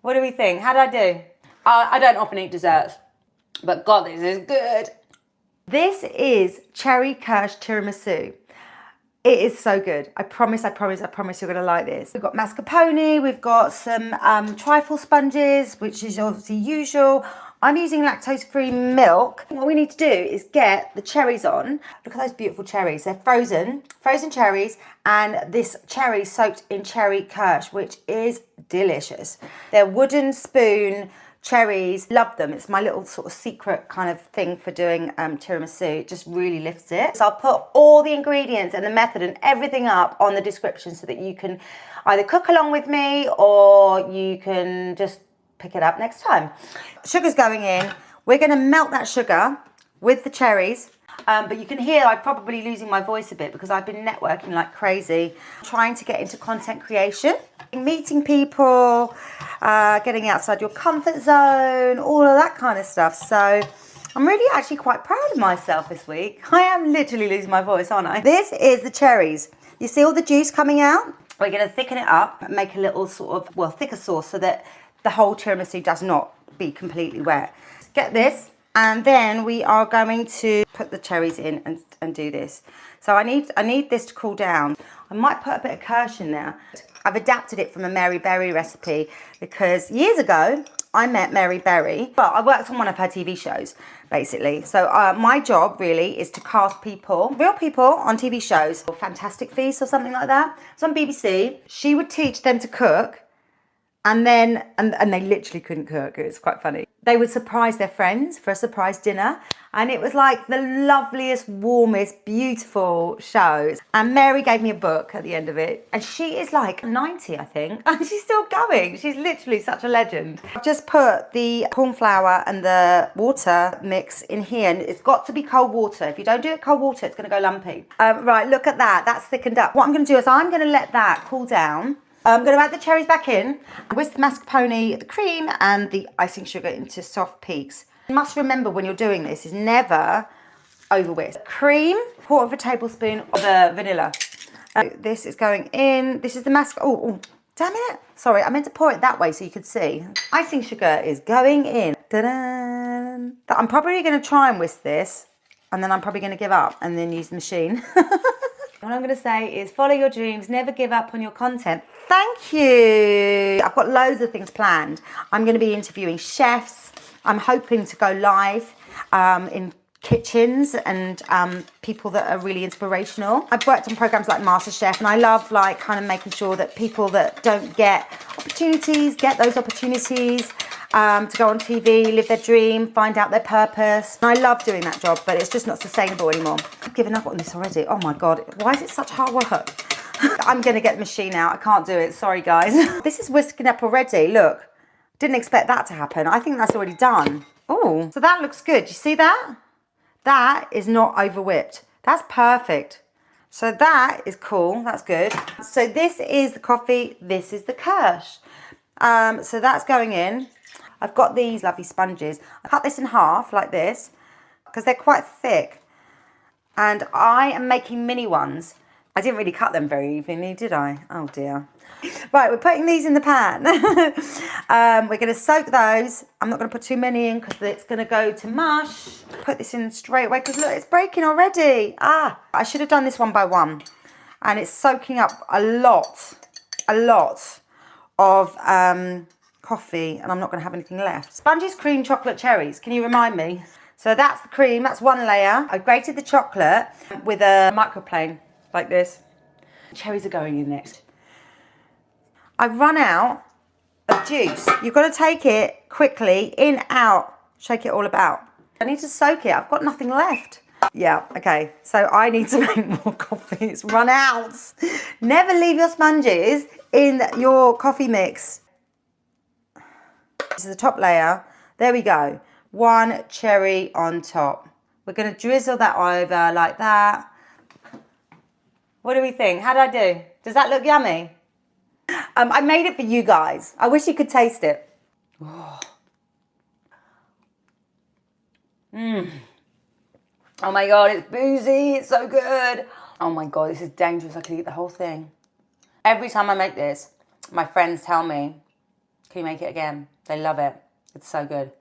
What do we think? How did I do? I don't often eat desserts, but God, this is good. This is cherry Kirsch tiramisu. It is so good. I promise you're going to like this. We've got mascarpone, we've got some trifle sponges, which is obviously usual. I'm using lactose-free milk. What we need to do is get the cherries on. Look at those beautiful cherries. They're frozen cherries, and this cherry soaked in cherry Kirsch, which is delicious. They're wooden spoon cherries, love them. It's my little sort of secret kind of thing for doing tiramisu. It just really lifts it. So I'll put all the ingredients and the method and everything up on the description so that you can either cook along with me or you can just pick it up next time. Sugar's going in. We're going to melt that sugar with the cherries. But you can hear I'm probably losing my voice a bit because I've been networking like crazy, trying to get into content creation, meeting people, getting outside your comfort zone, all of that kind of stuff. So I'm really actually quite proud of myself this week. I am literally losing my voice, aren't I? This is the cherries. You see all the juice coming out? We're going to thicken it up and make a little sort of, well, thicker sauce so that the whole tiramisu does not be completely wet. Get this. And then we are going to put the cherries in and do this. So I need this to cool down. I might put a bit of Kirsch in there. I've adapted it from a Mary Berry recipe because years ago I met Mary Berry. Well, I worked on one of her TV shows, basically. So my job really is to cast people, real people on TV shows. Fantastic Feast or something like that. It's on BBC. She would teach them to cook. And then, and they literally couldn't cook. It was quite funny. They would surprise their friends for a surprise dinner. And it was like the loveliest, warmest, beautiful shows. And Mary gave me a book at the end of it. And she is like 90, I think. And she's still going. She's literally such a legend. I've just put the corn flour and the water mix in here. And it's got to be cold water. If you don't do it cold water, it's going to go lumpy. Right, look at that. That's thickened up. What I'm going to do is I'm going to let that cool down. I'm going to add the cherries back in, whisk the mascarpone, the cream and the icing sugar into soft peaks. You must remember when you're doing this is never over whisk. Cream, 1/4 tablespoon of the vanilla. This is going in. This is the oh, damn it. Sorry, I meant to pour it that way so you could see. Icing sugar is going in. Ta-da! I'm probably going to try and whisk this and then I'm probably going to give up and then use the machine. What I'm going to say is follow your dreams, never give up on your content. Thank you. I've got loads of things planned. I'm going to be interviewing chefs. I'm hoping to go live in kitchens and people that are really inspirational. I've worked on programs like MasterChef and I love like kind of making sure that people that don't get opportunities get those opportunities to go on TV, live their dream, find out their purpose. And I love doing that job, but it's just not sustainable anymore. I've given up on this already. Oh my God, why is it such hard work? I'm going to get the machine out. I can't do it. Sorry, guys. This is whisking up already. Look, didn't expect that to happen. I think that's already done. Oh, so that looks good. You see that? That is not over whipped. That's perfect. So that is cool. That's good. So this is the coffee. This is the Kirsch. So that's going in. I've got these lovely sponges. I cut this in half like this because they're quite thick. And I am making mini ones. I didn't really cut them very evenly, did I? Oh dear. Right, we're putting these in the pan. We're going to soak those. I'm not going to put too many in because it's going to go to mush. Put this in straight away because look, it's breaking already. I should have done this one by one. And it's soaking up a lot of coffee and I'm not going to have anything left. Sponges, cream, chocolate, cherries. Can you remind me? So that's the cream. That's one layer. I grated the chocolate with a microplane like this. Cherries are going in next. I've run out of juice. You've got to take it quickly, in, out, shake it all about. I need to soak it. I've got nothing left. Yeah, okay. So I need to make more coffee. It's run out. Never leave your sponges in your coffee mix. This is the top layer. There we go. One cherry on top. We're going to drizzle that over like that. What do we think? How did I do? Does that look yummy? I made it for you guys. I wish you could taste it. Oh. Oh my God, it's boozy. It's so good. Oh my God, this is dangerous. I could eat the whole thing. Every time I make this, my friends tell me, Can you make it again? They love it. It's so good.